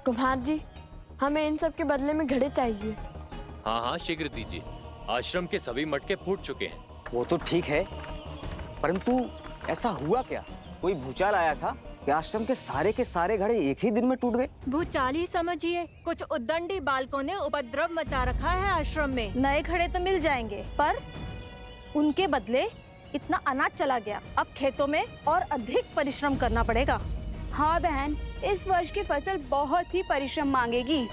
कुम्हार जी, हमें इन सब के बदले में घड़े चाहिए। हाँ हाँ, शीघ्र दीजिए। आश्रम के सभी मटके फूट चुके हैं। वो तो ठीक है, परंतु ऐसा हुआ क्या? कोई भूचाल आया था कि आश्रम के सारे घड़े एक ही दिन में टूट गए? भूचाल ही समझिए। कुछ उद्दंडी बालकों ने उपद्रव मचा रखा है आश्रम में। नए घड़े तो मिल जाएंगे, पर उनके बदले इतना अनाज चला गया। अब खेतों में और अधिक परिश्रम करना पड़ेगा। हाँ बहन, इस वर्ष की फसल बहुत ही परिश्रम मांगेगी।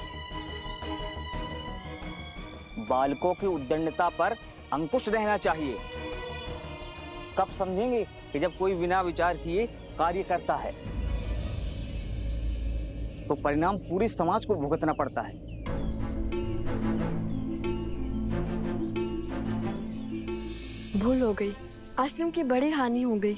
बालकों की उद्दंडता पर अंकुश रहना चाहिए। कब समझेंगे कि जब कोई बिना विचार किए कार्य करता है तो परिणाम पूरे समाज को भुगतना पड़ता है। भूल हो गई, आश्रम की बड़ी हानि हो गई।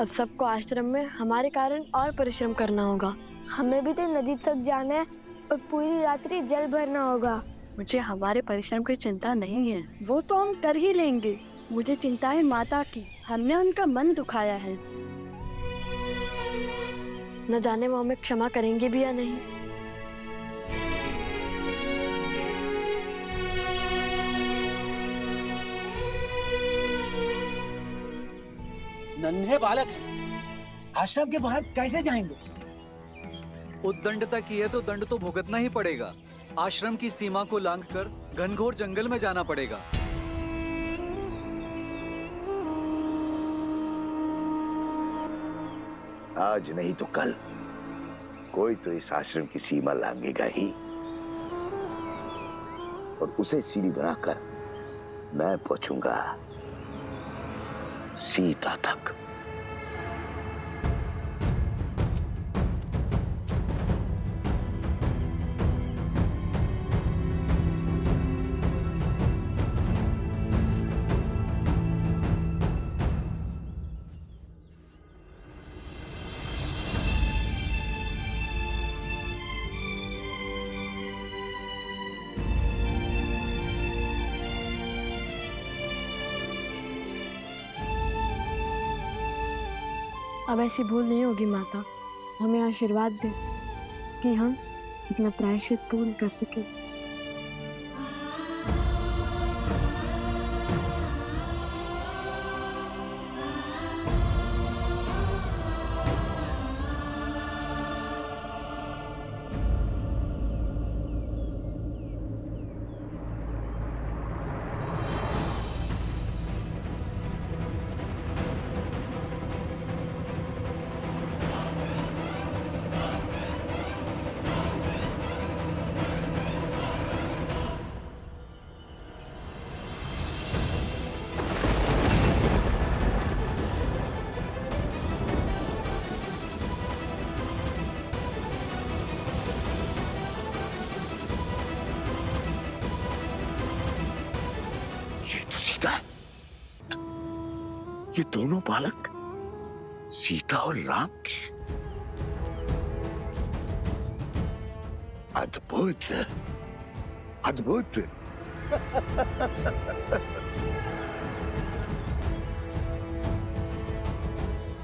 अब सबको आश्रम में हमारे कारण और परिश्रम करना होगा। हमें भी तो नदी तक जाना है और पूरी रात्रि जल भरना होगा। मुझे हमारे परिश्रम की चिंता नहीं है, वो तो हम कर ही लेंगे। मुझे चिंता है माता की, हमने उनका मन दुखाया है। न जाने वो हमें क्षमा करेंगे भी या नहीं। नन्हे बालक हैं, आश्रम के बाहर कैसे जाएंगे? उद्दंडता की है तो दंड तो भुगतना ही पड़ेगा। आश्रम की सीमा को लांघकर घनघोर जंगल में जाना पड़ेगा। आज नहीं तो कल कोई तो इस आश्रम की सीमा लांघेगा ही, और उसे सीढ़ी बनाकर मैं पहुंचूंगा सीता तक। अब ऐसी भूल नहीं होगी माता। हमें आशीर्वाद दे कि हम अपना प्रायश्चित पूर्ण कर सके। ये दोनों बालक सीता और राम के। अद्भुत, अद्भुत।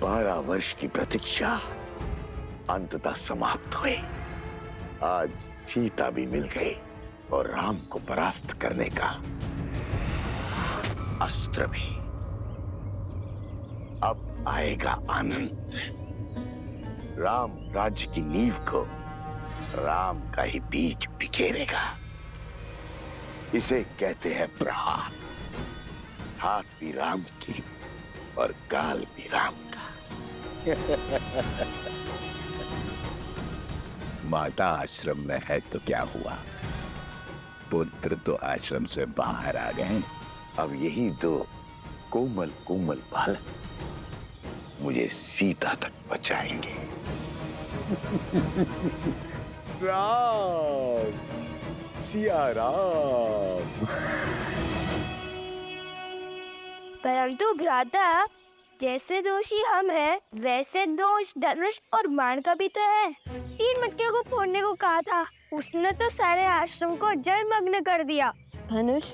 12 वर्ष की प्रतीक्षा अंततः समाप्त हुई। आज सीता भी मिल गई और राम को परास्त करने का अस्त्र भी। अब आएगा आनंद। राम राज्य की नींव को राम का ही बीज बिखेरेगा। इसे कहते हैं प्रहार। हाथ भी राम की और काल भी राम का। माता आश्रम में है तो क्या हुआ, पुत्र तो आश्रम से बाहर आ गए। अब यही दो कोमल कोमल बालक मुझे सीता तक बचाएंगे। राम, सिया राम। परंतु भ्राता, जैसे दोषी हम हैं, वैसे दोष धनुष और बाण का भी तो है। 3 मटके को फोड़ने को कहा था, उसने तो सारे आश्रम को जलमग्न कर दिया। धनुष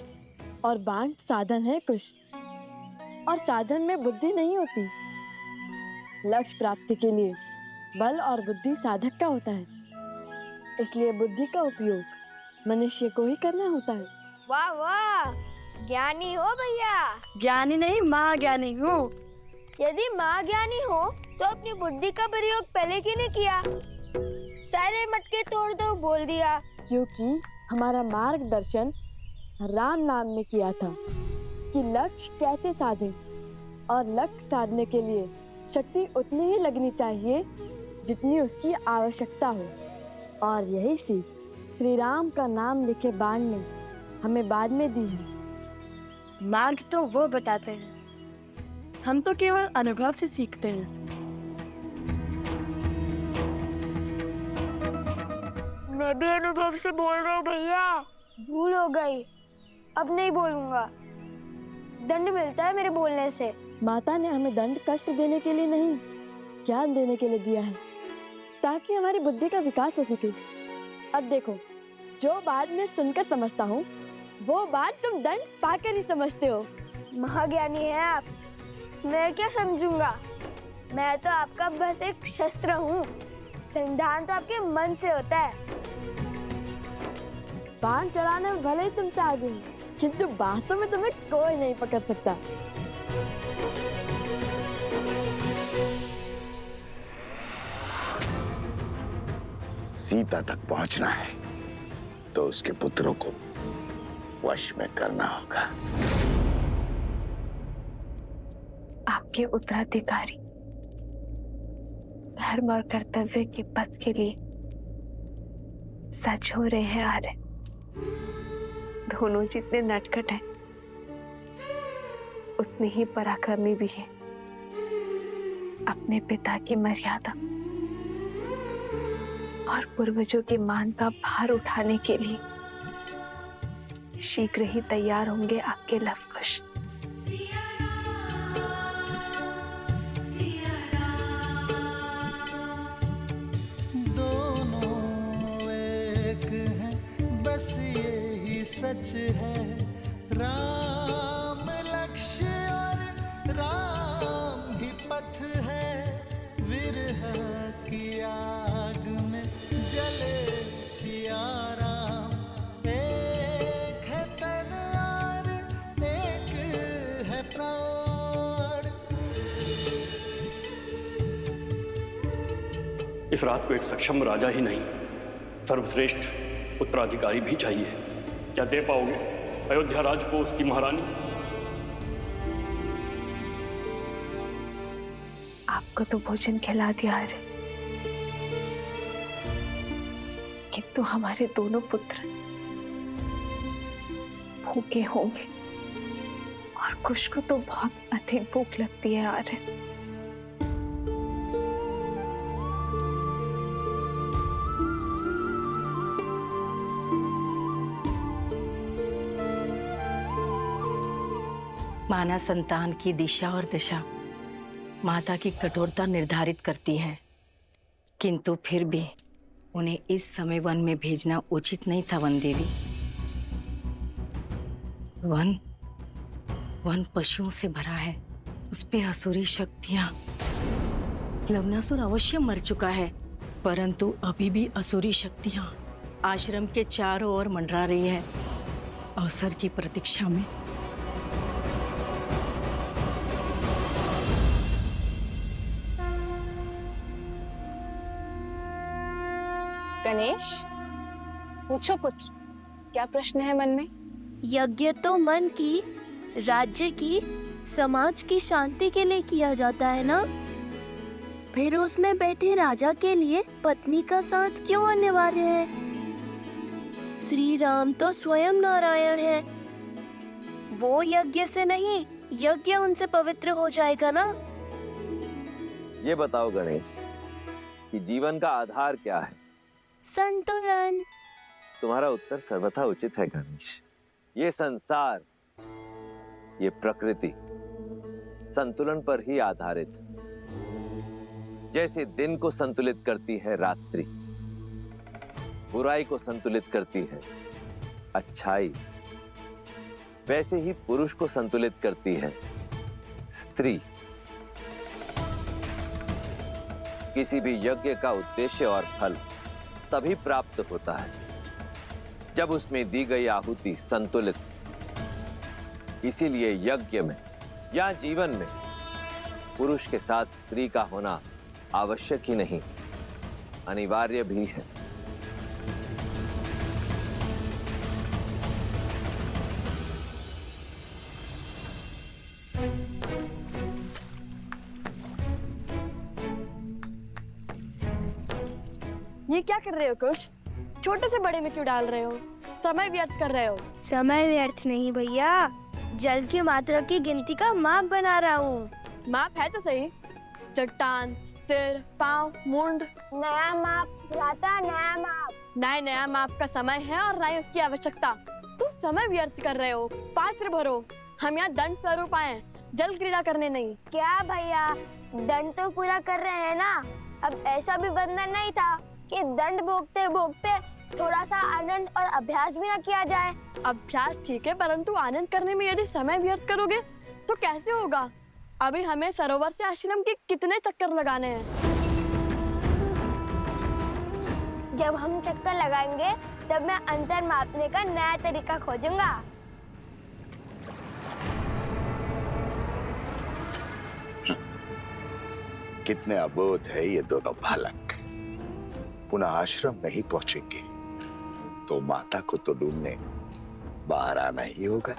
और बाण साधन है कुश, और साधन में बुद्धि नहीं होती। लक्ष्य प्राप्ति के लिए बल और बुद्धि साधक का होता है। इसलिए बुद्धि का उपयोग मनुष्य को ही करना होता है। वाह वाह, ज्ञानी हो भैया। ज्ञानी नहीं, महाज्ञानी हूँ। यदि महाज्ञानी हो तो अपनी बुद्धि का प्रयोग पहले क्यों नहीं किया? सारे मटके तोड़ दो बोल दिया। क्योंकि हमारा मार्गदर्शन राम नाम ने किया था कि लक्ष्य कैसे साधें, और लक्ष्य साधने के लिए शक्ति उतनी ही लगनी चाहिए जितनी उसकी आवश्यकता हो। और यही सीख श्री राम का नाम लिखे बाण ने हमें बाद में दी है। मार्ग तो वो बताते हैं, हम तो केवल अनुभव से सीखते हैं। मैं भी अनुभव से बोल रहा हूँ भैया। भूल हो गई, अब नहीं बोलूंगा। दंड मिलता है मेरे बोलने से। माता ने हमें दंड कष्ट देने के लिए नहीं, ज्ञान देने के लिए दिया है, ताकि हमारी बुद्धि का विकास हो सके। अब देखो, जो बात मैं सुनकर समझता हूँ वो बात तुम दंड पाकर ही समझते हो। महाज्ञानी है आप, मैं क्या समझूंगा? मैं तो आपका बस एक शस्त्र हूँ। संधान तो आपके मन से होता है। बाण चलाने में भले ही तुमसे आगे हूँ, किंतु बातों में तुम्हें कोई नहीं पकड़ सकता। सीता तक पहुंचना है तो उसके पुत्रों को वश में करना होगा। आपके उत्तराधिकारी धर्म और कर्तव्य के पथ के लिए सच हो रहे हैं आर्य। दोनों जितने नटखट हैं उतने ही पराक्रमी भी हैं। अपने पिता की मर्यादा और पूर्वजों के मान का भार उठाने के लिए शीघ्र ही तैयार होंगे आपके लव कुश। दोनों एक हैं, बस यही सच है। राम लक्ष्य और राम ही पथ है। विरह की आग में जले सिया राम। एक है तन और एक है प्राण। इस रात को एक सक्षम राजा ही नहीं, सर्वश्रेष्ठ उत्तराधिकारी भी चाहिए। क्या दे पाओगे अयोध्या राज को उसकी महारानी? आपको तो भोजन खिला दिया है, किंतु हमारे दोनों पुत्र भूखे होंगे और कुश को तो बहुत अधिक भूख लगती है आर्य। माना संतान की दिशा और दशा माता की कठोरता निर्धारित करती है, किंतु फिर भी उन्हें इस समय वन में भेजना उचित नहीं था। वन देवी, वन पशुओं से भरा है, उस पे असुरी शक्तियां। लवनासुर अवश्य मर चुका है, परंतु अभी भी असुरी शक्तियां आश्रम के चारों ओर मंडरा रही है, अवसर की प्रतीक्षा में। गणेश, पूछो पुत्र, क्या प्रश्न है मन में? यज्ञ तो मन की, राज्य की, समाज की शांति के लिए किया जाता है ना? फिर उसमें बैठे राजा के लिए पत्नी का साथ क्यों अनिवार्य है? श्री राम तो स्वयं नारायण है, वो यज्ञ से नहीं, यज्ञ उनसे पवित्र हो जाएगा ना? ये बताओ गणेश कि जीवन का आधार क्या है? संतुलन। तुम्हारा उत्तर सर्वथा उचित है गणेश। ये संसार, ये प्रकृति संतुलन पर ही आधारित। जैसे दिन को संतुलित करती है रात्रि, बुराई को संतुलित करती है अच्छाई, वैसे ही पुरुष को संतुलित करती है स्त्री। किसी भी यज्ञ का उद्देश्य और फल तभी प्राप्त होता है जब उसमें दी गई आहुति संतुलित। इसीलिए यज्ञ में या जीवन में पुरुष के साथ स्त्री का होना आवश्यक ही नहीं, अनिवार्य भी है। ये क्या कर रहे हो कुश? छोटे से बड़े में क्यों डाल रहे हो? समय व्यर्थ कर रहे हो। समय व्यर्थ नहीं भैया, जल की मात्रा की गिनती का माप बना रहा हूँ। माप है तो सही। चट्टान, सिर, पाँव, मुंड। नया माप भ्राता, नया माप। नया माप का समय है और नई उसकी आवश्यकता। तुम समय व्यर्थ कर रहे हो। पात्र भरो। हम यहाँ दंड स्वरूप आए, जल क्रीड़ा करने नहीं। क्या भैया, दंड तो पूरा कर रहे हैं ना। अब ऐसा भी बंधन नहीं था कि दंड भोगते भोगते थोड़ा सा आनंद और अभ्यास भी ना किया जाए। अभ्यास ठीक है, परंतु आनंद करने में यदि समय व्यर्थ करोगे तो कैसे होगा? अभी हमें सरोवर से आश्रम के कितने चक्कर लगाने हैं। जब हम चक्कर लगाएंगे तब मैं अंतर मापने का नया तरीका खोजूंगा। कितने अबोध है ये दोनों बालक। पुनः आश्रम नहीं पहुंचेंगे तो माता को तो ढूंढने बाहर आना ही होगा।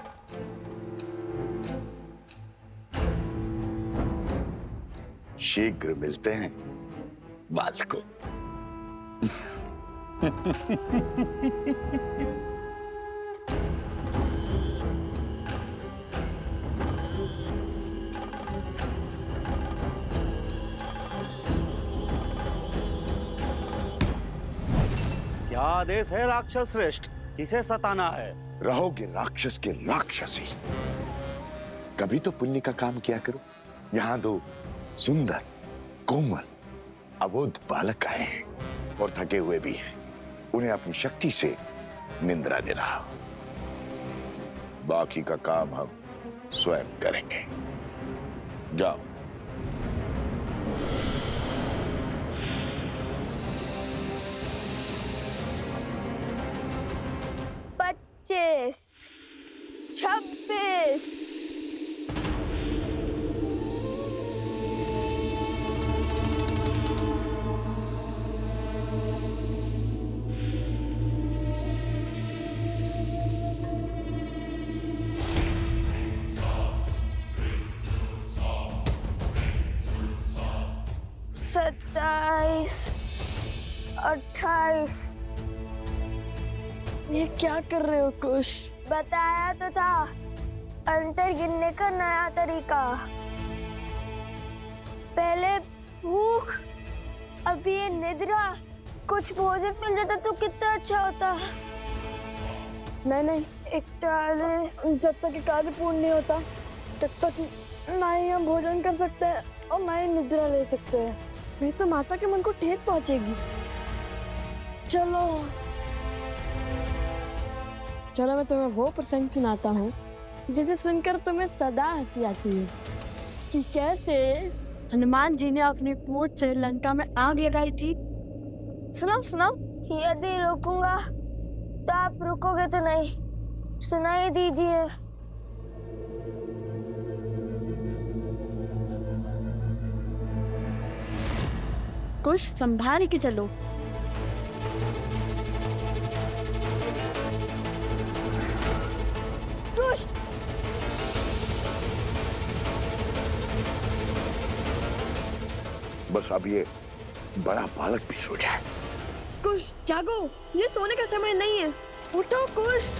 शीघ्र मिलते हैं बालकों। क्या आदेश है राक्षस श्रेष्ठ? किसे सताना है? रहोगे राक्षस के राक्षसी। कभी तो पुण्य का काम किया करो। यहाँ दो सुंदर कोमल अबोध बालक आए हैं और थके हुए भी हैं। उन्हें अपनी शक्ति से निंद्रा दे रहा हूं। बाकी का काम हम स्वयं करेंगे। जाओ। पच्चीस, 26। सत्ताईस, 28। ये क्या कर रहे हो कुश? बताया तो था, अंतर गिनने का नया तरीका। पहले भूख, अभी ये निद्रा। कुछ भोजन मिल जाता तो कितना अच्छा होता। नहीं, 41। जब तक ये कार्य पूर्ण नहीं होता तब तक ना ही हम भोजन कर सकते हैं और ना ही निद्रा ले सकते हैं। नहीं तो माता के मन को ठेस पहुंचेगी। चलो मैं तुम्हें वो प्रसंग सुनाता हूँ जिसे सुनकर तुम्हें सदा हंसी आती है कि कैसे हनुमान जी ने अपनी पूंछ से लंका में आग लगाई थी। सुनाओ। यदि रोकूंगा तो आप रुकोगे तो नहीं। सुनाई दीजिए। कुछ संभाल के चलो। कुश, बस अब ये बड़ा बालक भी सो जाए। कुश जागो, ये सोने का समय नहीं है। उठो कुश।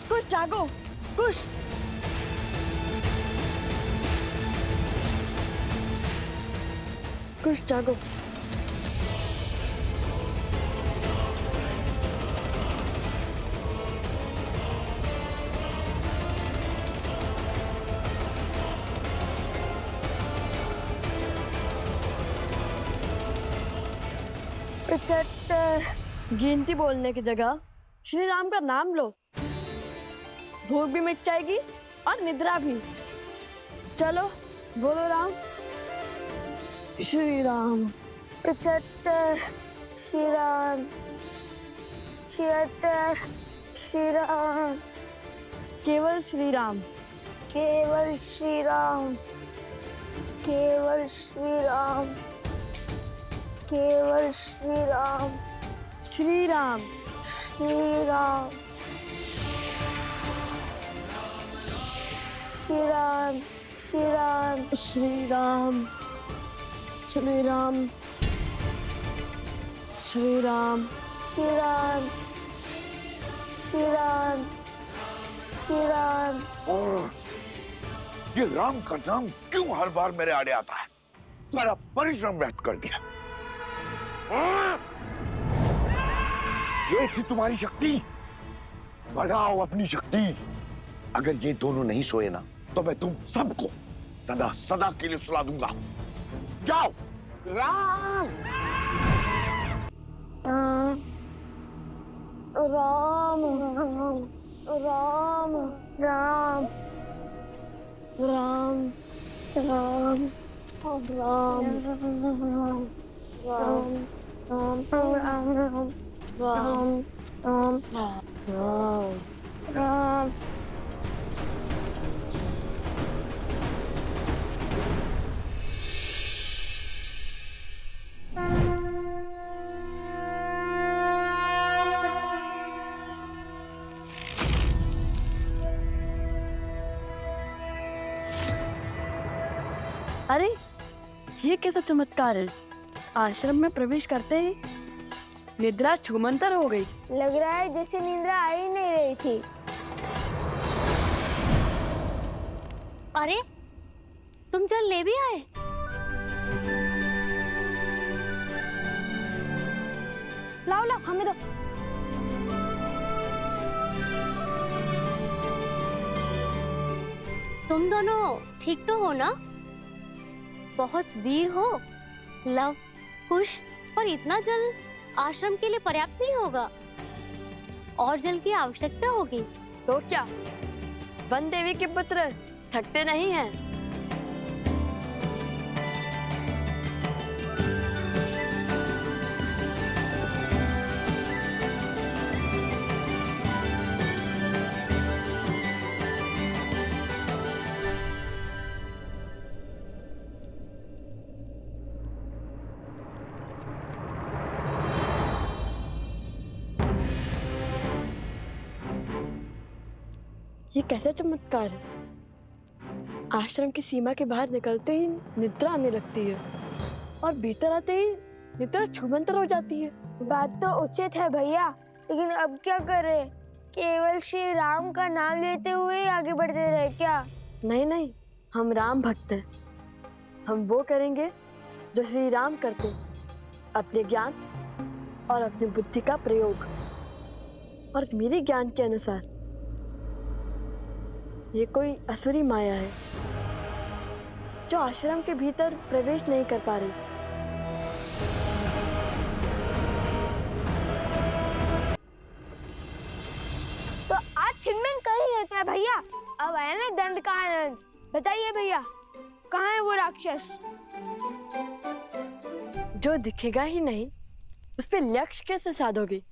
कुश जागो, कुश। कुश जागो। गिनती बोलने की जगह श्री राम का नाम लो। भूख भी मिट जाएगी और निद्रा भी। चलो बोलो राम। श्री राम। 75 श्री राम। 76 श्री राम। केवल श्री राम। केवल श्री राम। केवल श्री राम। केवल श्री राम। श्री राम। श्री राम। श्री राम। श्री राम। श्री राम। श्री राम। श्री राम। श्री राम। श्री राम। श्री राम। और ये राम का नाम क्यों हर बार मेरे आड़े आता है? सारा परिश्रम व्यर्थ कर दिया। ये थी तुम्हारी शक्ति, बढ़ाओ अपनी शक्ति। अगर ये दोनों नहीं सोए ना तो मैं तुम सबको सदा सदा के लिए सुला दूंगा। जाओ। राम राम राम राम राम राम राम राम। अरे ये कैसा चमत्कार है? आश्रम में प्रवेश करते ही निद्रा छूमंतर हो गई। लग रहा है जैसे निद्रा आ ही नहीं रही थी। अरे तुम जल ले भी आए? लाओ लाओ हमें दो। तुम दोनों ठीक तो हो ना? बहुत वीर हो। लव, कुश और इतना जल आश्रम के लिए पर्याप्त नहीं होगा, और जल की आवश्यकता होगी। तो क्या वन देवी के पुत्र थकते नहीं हैं? ये कैसा चमत्कार है? आश्रम की सीमा के बाहर निकलते ही निद्रा आने लगती है और भीतर आते ही निद्रा छूमंतर हो जाती है। बात तो उचित है भैया, लेकिन अब क्या करें? केवल श्री राम का नाम लेते हुए आगे बढ़ते रहे क्या? नहीं नहीं, हम राम भक्त हैं। हम वो करेंगे जो श्री राम करते, अपने ज्ञान और अपनी बुद्धि का प्रयोग। और मेरे ज्ञान के अनुसार ये कोई असुरी माया है जो आश्रम के भीतर प्रवेश नहीं कर पा रही। तो आज छिनमिन कर ही लेते हैं भैया। अब आया ना दंड का आनंद। बताइए भैया, कहाँ है वो राक्षस? जो दिखेगा ही नहीं उस पे लक्ष्य कैसे साधोगे?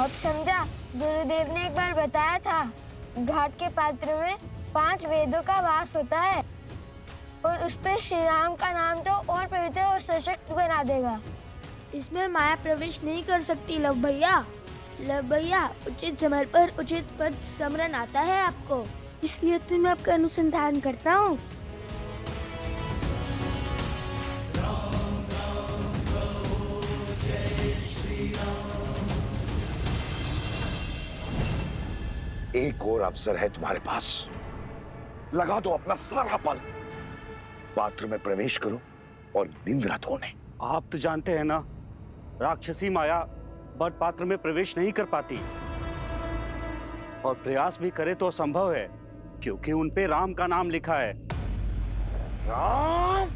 अब समझा, गुरुदेव ने एक बार बताया था घाट के पात्र में 5 वेदों का वास होता है और उस पे श्री राम का नाम तो और पवित्र और सशक्त बना देगा। इसमें माया प्रवेश नहीं कर सकती लव भैया। लव भैया, उचित समय पर उचित पद स्मरण आता है आपको, इसलिए तो मैं आपका अनुसंधान करता हूँ। एक और अवसर है तुम्हारे पास, लगा दो अपना सारा बल, पात्र में प्रवेश करो और निंद्रा धोने। आप तो जानते हैं ना, राक्षसी माया बड़ पात्र में प्रवेश नहीं कर पाती, और प्रयास भी करे तो असंभव है, क्योंकि उन पे राम का नाम लिखा है। राम